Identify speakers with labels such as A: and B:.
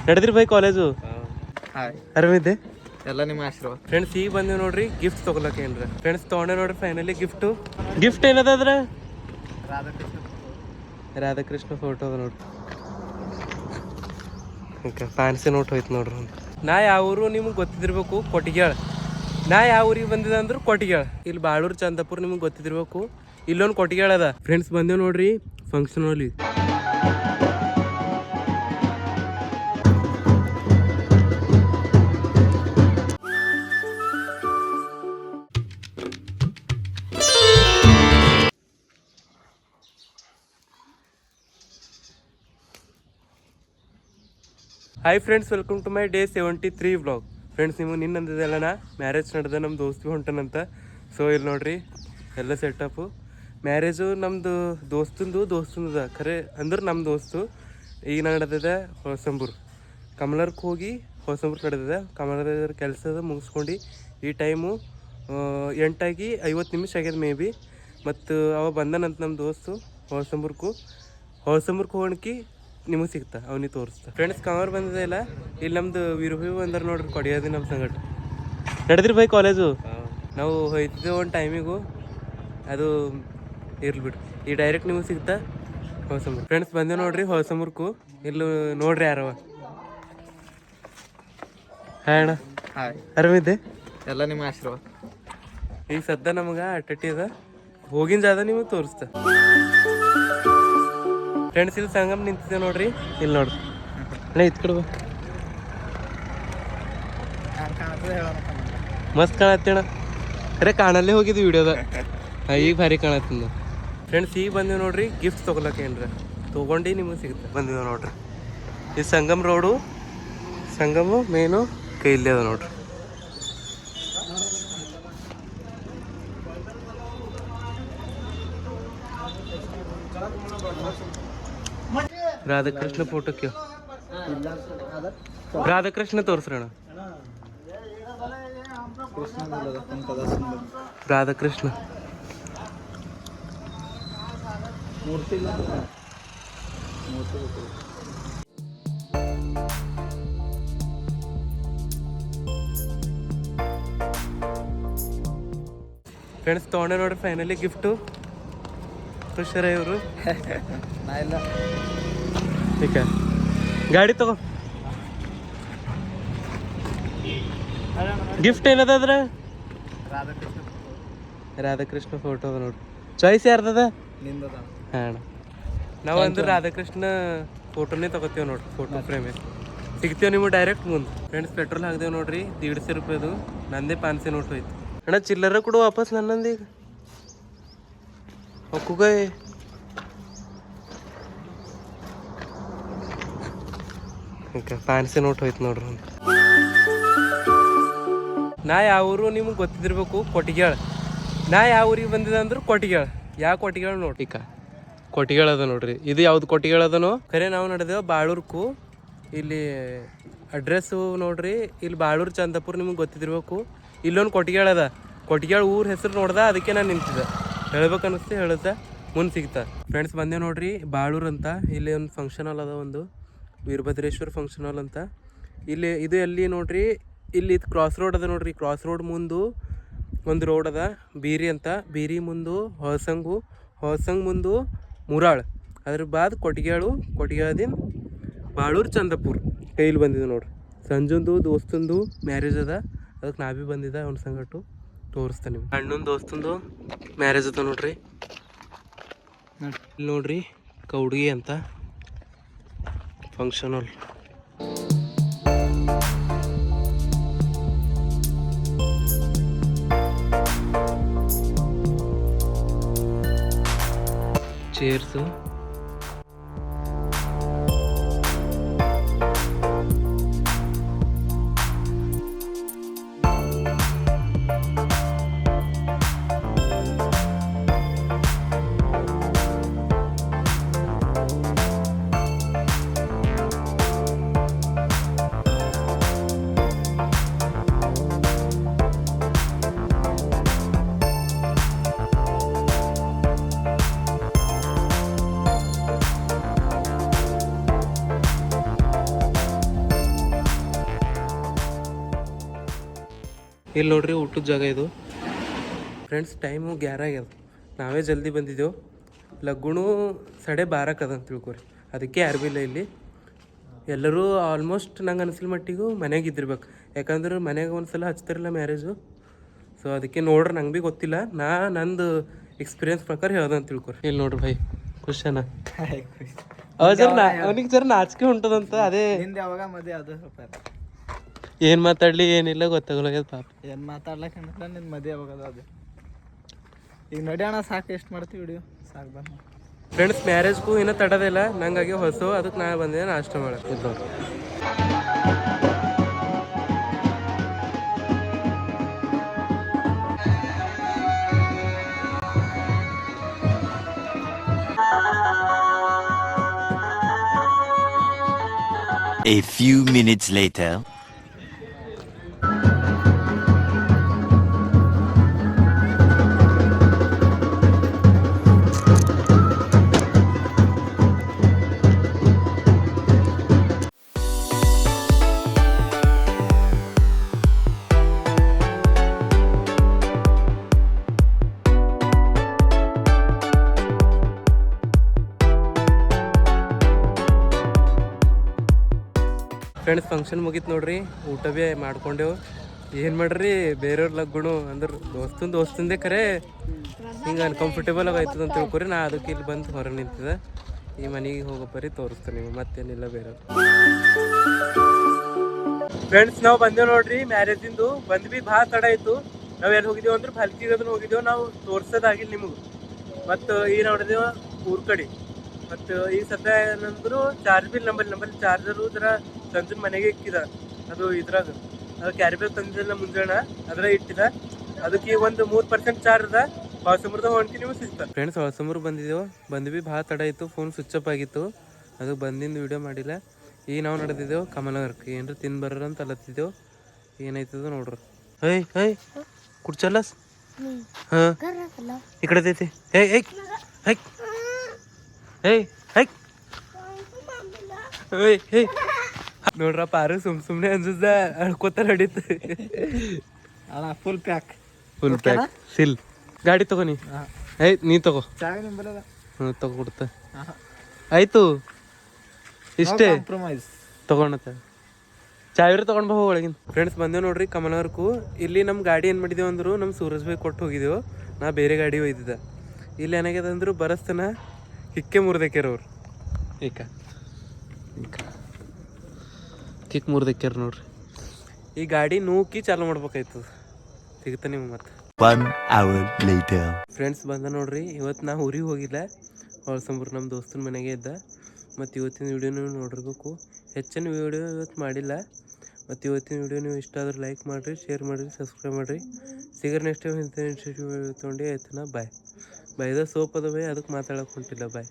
A: ನಡೆದ್ರಿ by college?
B: Hi,
A: ಆರಾಮಿದ್ದೆ?
B: ಎಲ್ಲ ನಿಮ್ಮ ಆಶೀರ್ವಾದ.
A: ಫ್ರೆಂಡ್ಸ್ ಈಗ ಬಂದೇವ್ ನೋಡ್ರಿ ಗಿಫ್ಟ್ ತೊಗೊಳಕ್ಕೆ. ಏನ್ರ ಫ್ರೆಂಡ್ಸ್ ತೊಗೊಂಡೆ ನೋಡ್ರಿ ಫೈನಲಿ ಗಿಫ್ಟ್ ಏನದ ಅದ್ರ? ರಾಧಾಕೃಷ್ಣ ಫೋಟೋ ಅದ ನೋಡ್ರಿ. ಓಕೆ, ಫ್ಯಾನ್ಸಿ ನೋಟ್ ಹೋಯ್ತು ನೋಡ್ರಿ. ನಾ ಯಾವ ಊರು ನಿಮ್ಗೆ ಗೊತ್ತಿದಿರ್ಬೇಕು, ಕೊಟ್ಟಿಗ್ಯಾಳ. ನಾ ಯಾವ ಊರಿಗೆ ಬಂದಿದೆ ಅಂದ್ರೆ ಕೊಟ್ಟಿಗ್ಯಾಳ. ಇಲ್ಲಿ ಬಾಳೂರು ಚಂದಾಪುರ ನಿಮ್ಗೆ ಗೊತ್ತಿದಿರ್ಬೇಕು. ಇಲ್ಲೊಂದು ಕೊಟ್ಟಿಗ್ಯಾಳ ಅದ. ಫ್ರೆಂಡ್ಸ್ ಬಂದೇವ್ ನೋಡ್ರಿ ಫಂಕ್ಷನ್ ಅಲ್ಲಿ. Hi friends, welcome to my day 73 vlog. Friends, ನೀವು ನಿನ್ನಂದದೆಲ್ಲನ ಮ್ಯಾರೇಜ್ ನಡೆದ ನಮ್ಮ ದೋಸ್ತಿ ಹೊಂಟನಂತ. ಸೊ ಇಲ್ಲಿ ನೋಡ್ರಿ ಎಲ್ಲ ಸೆಟಪ್ಪು. ಮ್ಯಾರೇಜು ನಮ್ಮದು ದೋಸ್ತಂದು ಖರೆ ಅಂದ್ರೆ ನಮ್ಮ ದೋಸ್ತು. ಈಗ ನಡೆದಿದೆ ಹೊಸಂಬೂರು ಕಮಲರ್ಗೆ ಹೋಗಿ ಹೊಸಂಬೂರು ನಡೆದಿದೆ. ಕಮಲದ ಕೆಲಸದ ಮುಗಿಸ್ಕೊಂಡು ಈ ಟೈಮು 8:50 ಆಗ್ಯದ ಮೇ ಬಿ. ಮತ್ತು ಅವ ಬಂದನಂತ ನಮ್ಮ ದೋಸ್ತು ಹೊಸಂಬೂರ್ಗೆ ಹೋಗಣಿಕೆ ನಿಮಗೆ ಸಿಗ್ತಾ ಅವನಿಗೆ ತೋರಿಸ್ತಾ. ಫ್ರೆಂಡ್ಸ್, ಕಮರ್ ಬಂದಿದೆ ಇಲ್ಲ. ಇಲ್ಲಿ ನಮ್ದು ವಿರುಭಿ ಬಂದಾರ ನೋಡ್ರಿ ಕೊಡಿಯೋದು ನಮ್ಮ ಸಂಗಟ. ನಡೆದ್ರಿ ಬೈ ಕಾಲೇಜು? ನಾವು ಹೋಯ್ತಿದ್ದೇವೆ ಒಂದು ಟೈಮಿಗೂ. ಅದು ಇರ್ಲಿ ಬಿಡ್ರಿ, ಈ ಡೈರೆಕ್ಟ್ ನಿಮಗೆ ಸಿಗ್ತಾ ಹೊಸಂಬೂರು. ಫ್ರೆಂಡ್ಸ್ ಬಂದೇವು ನೋಡ್ರಿ ಹೊಸಂಬೂರ್ಕು. ಇಲ್ಲಿ ನೋಡ್ರಿ ಯಾರವ. ಹಾಯ್ ಅಣ್ಣ.
B: ಹಾಯ್,
A: ಆರಾಮಿದ್ದೆ?
B: ಎಲ್ಲ ನಿಮ್ಮ ಆಶೀರ್ವಾದ.
A: ಈಗ ಸದ್ದ ನಮಗೆ ಅಟ್ಟಟ್ಟಿ ಅದ, ಹೋಗಿನ ಜಾದ ನಿಮಗೆ ತೋರಿಸ್ತಾ. ಫ್ರೆಂಡ್ಸ್, ಇಲ್ಲಿ ಸಂಗಮ್ ನಿಂತಿದೆ ನೋಡ್ರಿ. ಇಲ್ಲಿ ನೋಡ್ರಿ ಅಣ್ಣ, ಇತ್ ಕಡೆ ಬಾ. ಮಸ್ತ್ ಕಾಣತ್ತೇಣ. ಅರೆ ಕಾಣಲ್ಲೇ ಹೋಗಿದ್ವಿ ವಿಡಿಯೋದ. ಈಗ ಭಾರಿ ಕಾಣತ್ತಿಂದ. ಫ್ರೆಂಡ್ಸ್, ಈಗ ಬಂದೇವು ನೋಡ್ರಿ ಗಿಫ್ಟ್ ತೊಗೊಳಕ್ಕೆ. ಏನ್ರ ತೊಗೊಂಡು ನಿಮಗೆ ಸಿಗುತ್ತೆ. ಬಂದಿದ್ದೇವೆ ನೋಡ್ರಿ. ಈ ಸಂಗಮ್ ರೋಡು, ಸಂಗಮು ಮೇನು ಕೈಲಿ ಅದ ನೋಡ್ರಿ. ರಾಧಾಕೃಷ್ಣ ಫೋಟೋಕ್ಕೆ ರಾಧಾಕೃಷ್ಣ ತೋರಿಸ್ರಣ. ರಾಧಾಕೃಷ್ಣ ಫ್ರೆಂಡ್ಸ್ ತೊಗೊಂಡೆ ನೋಡ್ರಿ ಫೈನಲಿ ಗಿಫ್ಟು. ಖುಷಿರ ಇವರು.
B: ನಾ ಇಲ್ಲ,
A: ठीक है, ಗಾಡಿ ತಗೋ. ಗಿಫ್ಟ್ ಏನದ ಅದ್ರ? ರಾಧಾಕೃಷ್ಣ ಫೋಟೋ ಅದ ನೋಡ್ರಿ. ಚಾಯ್ಸ್ ಯಾರ್ದದ?
B: ನಿಂದದ.
A: ಹಾಂ, ನಾವು ಅಂದ್ರೆ ರಾಧಾಕೃಷ್ಣ ಫೋಟೋನೇ ತಗೋತೀವಿ ನೋಡ್ರಿ. ಫೋಟೋ ಫ್ರೇಮೇ ಸಿಗ್ತೀವಿ ನಿಮಗೆ ಡೈರೆಕ್ಟ್ ಮುಂದೆ. ಫ್ರೆಂಡ್ಸ್, ಪೆಟ್ರೋಲ್ ಹಾಕ್ದೇವು ನೋಡ್ರಿ. 150 ರೂಪಾಯಿದು. ನಂದೇ 500 ನೋಟ್ ಹೋಯ್ತು. ಅಣ್ಣ ಚಿಲ್ಲರ ಕೊಡು ವಾಪಸ್ ನನ್ನಂದೀಗ. ಒಕ್ಕುಗೈ ಓಕೆ, 500 ನೋಟ್ ಹೋಯ್ತು ನೋಡ್ರಿ. ನಾ ಯಾವ ಊರು ನಿಮ್ಗೆ ಗೊತ್ತಿದಿರ್ಬೇಕು, ಕೊಟ್ಟಿಗ್ಯಾಳ. ನಾ ಯಾವ ಊರಿಗೆ ಬಂದಿದೆ ಅಂದ್ರೆ ಕೊಟ್ಟಿಗ್ಯಾಳ. ಯಾವ ಕೊಟ್ಟಿಗ್ಯಾಳ ನೋಡಿ. ಕೊಟ್ಟಿಗ್ಯಾಳ ಅದ ನೋಡ್ರಿ. ಇದು ಯಾವ್ದು ಕೊಟ್ಟಿಗ್ಯಾಳ ಅದನೋ ಖರೆ. ನಾವು ನಡೆದೇವು ಬಾಳೂರ್ಕು. ಇಲ್ಲಿ ಅಡ್ರೆಸ್ಸು ನೋಡ್ರಿ. ಇಲ್ಲಿ ಬಾಳೂರು ಚಂದಾಪುರ ನಿಮ್ಗೆ ಗೊತ್ತಿದಿರ್ಬೇಕು. ಇಲ್ಲೊಂದು ಕೊಟ್ಟಿಗ್ಯಾಳ ಅದ. ಕೊಟ್ಟಿಗ್ಯಾಳ ಊರ ಹೆಸರು ನೋಡ್ದ, ಅದಕ್ಕೆ ನಾನು ನಿಂತಿದ್ದೆ. ಹೇಳ್ಬೇಕು ಅನ್ನಿಸ್ತೆ, ಹೇಳುತ್ತಾ ಮುಂದೆ ಸಿಗ್ತಾ. ಫ್ರೆಂಡ್ಸ್ ಬಂದೇವು ನೋಡ್ರಿ ಬಾಳೂರು ಅಂತ. ಇಲ್ಲಿ ಒಂದು ಫಂಕ್ಷನ್ ಹಾಲ್ ಅದ, ಒಂದು ವೀರಭದ್ರೇಶ್ವರ ಫಂಕ್ಷನ್ ಹಾಲ್ ಅಂತ. ಇಲ್ಲಿ ಇದು ಎಲ್ಲಿ ನೋಡ್ರಿ, ಇಲ್ಲಿ ಕ್ರಾಸ್ ರೋಡ್ ಅದ ನೋಡ್ರಿ. ಕ್ರಾಸ್ ರೋಡ್ ಮುಂದೆ ಒಂದು ರೋಡ್ ಅದ ಬೀರಿ ಅಂತ. ಬೀರಿ ಮುಂದೆ ಹೊಸಂಗ್ ಮುಂದೆ ಮುರಾಳ್. ಅದ್ರ ಬಾದ್ ಕೊಟ್ಟಿಗ್ಯಾಳದಿಂದ ಬಾಳೂರು ಚಂದಾಪುರ. ಕೈಲಿ ಬಂದಿದೆ ನೋಡ್ರಿ. ಸಂಜುಂದು ದೋಸ್ತಂದು ಮ್ಯಾರೇಜ್ ಅದ, ಅದಕ್ಕೆ ನಾ ಭೀ ಬಂದಿದ್ದೆ ಅವ್ನ ಸಂಗಟ್ಟು. ತೋರಿಸ್ತಾ ನೀವು. ಅಣ್ಣನ ದೋಸ್ತಂದು ಮ್ಯಾರೇಜ್ ಅದ ನೋಡ್ರಿ. ಇಲ್ಲಿ ನೋಡ್ರಿ ಕೌಡ್ಗಿ ಅಂತ ಫಂಕ್ಷನ್ ಹಾಲ್. ಚೇರ್ಸು. ಇಲ್ಲಿ ನೋಡ್ರಿ ಊಟದ ಜಾಗ ಇದು ಫ್ರೆಂಡ್ಸ್. ಟೈಮು 11 ಆಗ್ಯದ, ನಾವೇ ಜಲ್ದಿ ಬಂದಿದ್ದೆವು. ಲಗ್ಗುಣು 12:30 ಅದ ಅಂತ ತಿಳ್ಕೊರಿ. ಅದಕ್ಕೆ ಯಾರು ಭೀ ಇಲ್ಲ ಇಲ್ಲಿ. ಎಲ್ಲರೂ ಆಲ್ಮೋಸ್ಟ್ ನಂಗೆ ಅನಿಸಿದ ಮಟ್ಟಿಗೂ ಮನೆಗೆ ಇದ್ದಿರ್ಬೇಕು, ಯಾಕಂದ್ರೆ ಮನೆಗೆ ಒಂದ್ಸಲ ಹಚ್ತಾರಲ್ಲ ಮ್ಯಾರೇಜು. ಸೊ ಅದಕ್ಕೆ ನೋಡ್ರಿ, ನಂಗೆ ಭೀ ಗೊತ್ತಿಲ್ಲ, ನಂದು ಎಕ್ಸ್ಪೀರಿಯನ್ಸ್ ಪ್ರಕಾರ ಹೇಳ್ದೆ ಅಂತ ತಿಳ್ಕೊರಿ. ಇಲ್ಲಿ ನೋಡ್ರಿ ಭಾಯ್ ಖುಷನ ಅವನಿಗೆ ಜರ ನಾಚಿಕೆ ಹೊಂಟದಂತ. ಅದೇ
B: ನಿಂದ ಯಾವಾಗ ಮದುವೆ ಅದು ಸ್ವಲ್ಪ
A: ಏನು ಮಾತಾಡ್ಲಿ ಏನಿಲ್ಲ ಗೊತ್ತಾಗಲ್ಲ ಪಾಪ.
B: ಏನು ಮಾತಾಡ್ಲಕ್ಕ ನಿನ್ನ ಮದುವೆ ಯಾವಾಗ ಅದು. ಈಗ ನಡಿಯೋಣ, ಸಾಕು. ಎಷ್ಟು ಮಾಡ್ತೀವಿ ವಿಡಿಯೋ ಸಾಕು ಬಂದು.
A: ಫ್ರೆಂಡ್ಸ್ ಮ್ಯಾರೇಜ್ಗೂ ಇನ್ನೂ ತಡೋದಿಲ್ಲ, ನಂಗಾಗಿ ಹೊಸ ಅದಕ್ಕೆ ನಾ ಬಂದೆ ನಾಷ್ಟ ಮಾಡಕ್ಕೆ. ನೋಡಿ
C: A few minutes later.
A: Friends function ಮುಗೀತು ನೋಡ್ರಿ, ಊಟ ಭೀ ಮಾಡ್ಕೊಂಡೆವು. ಏನು ಮಾಡ್ರಿ, ಬೇರೆಯವ್ರ ಲಗ್ಗುಣು ಅಂದ್ರೆ ದೋಸ್ತಂದೇ ಖರೆ ಹಿಂಗೆ ಅನ್ಕಂಫರ್ಟೇಬಲ್ ಆಯ್ತದ ಅಂತ ತಿಳ್ಕೊರಿ. ನಾ ಅದಕ್ಕೆ ಇಲ್ಲಿ ಬಂದು ಹೊರಗೆ ನಿಂತಿದ್ದೆ. ಈ ಮನೆಗೆ ಹೋಗೋ ಬರೀ ತೋರಿಸ್ತೇನೆ ನೀವು, ಮತ್ತೇನಿಲ್ಲ ಬೇರೆ. ಫ್ರೆಂಡ್ಸ್ ನಾವು ಬಂದೇವು ನೋಡ್ರಿ ಮ್ಯಾರೇಜಿಂದು. ಬಂದ್ವಿ ಭಾಳ ತಡ ಆಯಿತು. ನಾವು ಎಲ್ಲಿ ಹೋಗಿದ್ದೇವೆ ಅಂದ್ರೆ ಭಲ್ಕಿಗೆ ಅದನ್ನು ಹೋಗಿದ್ದೇವೆ, ನಾವು ತೋರ್ಸೋದಾಗಿಲ್ಲ ನಿಮಗೆ. ಮತ್ತು ಈಗ ನೋಡಿದೆವು ಊರ ಕಡೆ. ಮತ್ತು ಈಗ ಸದ್ಯ ಏನಂದ್ರು ಚಾರ್ಜ್ ಬಿ ನಂಬಲ್ಲಿ ಚಾರ್ಜರು ಜರ ಸಂಜೆ ಮನೆಗೆ ಇಕ್ಕಿದ. ಅದು ಇದ್ರಾಗ ಅದು ಕ್ಯಾರಿ ಬ್ಯಾಗ್ ತಂದಿಲ್ಲ ಮುಂಜಾನೆ, ಅದ್ರ ಇಟ್ಟಿದ. ಅದಕ್ಕೆ ಈಗ ಒಂದು 3% ಚಾರ್ಜ್ ಅದ. ಹೊಸಮುರ್ದ ಹೊಂಟಿ ನೀವು ಸಿಗ್ತಾರೆ. ಫ್ರೆಂಡ್ಸ್ ಹೊಸಮುರ್ ಬಂದ್ವಿ ಭಾಳ ತಡ ಆಯಿತು, ಫೋನ್ ಸ್ವಿಚ್ ಅಪ್ ಆಗಿತ್ತು, ಅದು ಬಂದಿಂದ ವೀಡಿಯೋ ಮಾಡಿಲ್ಲ. ಈಗ ನಾವು ನಡೆದಿದ್ದೆವು ಕಮಲನಗರಕ್ಕೆ, ಏನ್ರ ತಿಂದು ಬರ್ರ ಅಂತ ಅಲ್ಲತ್ತಿದ್ದೆವು. ಏನಾಯ್ತದ ನೋಡ್ರಿ. ಹೈ ಕುಡ್ಚಲ್ಲಸ್. ಹಾಂ ಈ ಕಡೆ ಐತಿ. ನೋಡ್ರ ಪಾರು ಸುಮ್ನೆ ಅನ್ಸುದ ಅಳ್ಕೋತ ನಡೀತು.
B: ಅಣ್ಣ ಫುಲ್ ಪ್ಯಾಕ್
A: ಸಿಲ್ ಗಾಡಿ ತಗೋನಿ. ನೀ ತಗೋ.
B: ಚಾವಿ ನಿಂಬಲ್ಲ.
A: ತಗೋ ಕೊಡ್ತ. ಆಯ್ತು ಇಷ್ಟೇ
B: ಕಾಂಪ್ರಮೈಸ್
A: ತಗೊಂಡತ್ತ. ಚಾವಿರಿ ತಗೊಂಡ್ ಬಾ ಒಳಗಿನ. ಫ್ರೆಂಡ್ಸ್ ಬಂದೇವು ನೋಡ್ರಿ ಕಮಲನಗರಕ್ಕೂ. ಇಲ್ಲಿ ನಮ್ಮ ಗಾಡಿ ಏನು ಮಾಡಿದೆವು ಅಂದ್ರು ನಮ್ಮ ಸೂರಜ್ ಭಾಯ್ ಕೊಟ್ಟು ಹೋಗಿದ್ದೆವು. ನಾ ಬೇರೆ ಗಾಡಿ ಒಯ್ದಿದ್ದೆ. ಇಲ್ಲಿ ಏನಾಗ್ಯದ ಅಂದ್ರು ಬರಸ್ತನ ಕಿಕ್ಕೆ ಮುರಿದಕ್ಯಾರ ಅವ್ರು. ಕಿಕ್ ಮುರಿದಕ್ಯಾರ ನೋಡ್ರಿ. ಈ ಗಾಡಿ ನೂಕಿ ಚಾಲು ಮಾಡ್ಬೇಕಾಯ್ತದ. ಸಿಗುತ್ತ ನಿಮ್ಗೆ ಮತ್ತೆ.
C: 1 hour later.
A: ಫ್ರೆಂಡ್ಸ್ ಬಂದ ನೋಡ್ರಿ. ಇವತ್ತು ನಾ ಊರಿಗೆ ಹೋಗಿಲ್ಲ, ಹೊಳಸಂಬರು ನಮ್ಮ ದೋಸ್ತನ ಮನೆಗೆ ಇದ್ದ. ಮತ್ತು ಇವತ್ತಿನ ವೀಡಿಯೋ ನೀವು ನೋಡಿರ್ಬೇಕು. ಹೆಚ್ಚಿನ ವೀಡಿಯೋ ಇವತ್ತು ಮಾಡಿಲ್ಲ. ಮತ್ತು ಇವತ್ತಿನ ವೀಡಿಯೋ ನೀವು ಇಷ್ಟ ಆದ್ರೆ ಲೈಕ್ ಮಾಡಿರಿ, ಶೇರ್ ಮಾಡಿರಿ, ಸಬ್ಸ್ಕ್ರೈಬ್ ಮಾಡಿರಿ. ಸಿಗರ್ ನೆಕ್ಸ್ಟ್ ಟೈಮ್ ತೊಗೊಂಡು ಆಯ್ತನ. ಬಾಯ್. ಬಾಯ್ದ ಸೋಪ್ ಅದ ಬೈ, ಅದಕ್ಕೆ ಮಾತಾಡೋಕೆ ಹೊಂಟಿಲ್ಲ. ಬಾಯ್.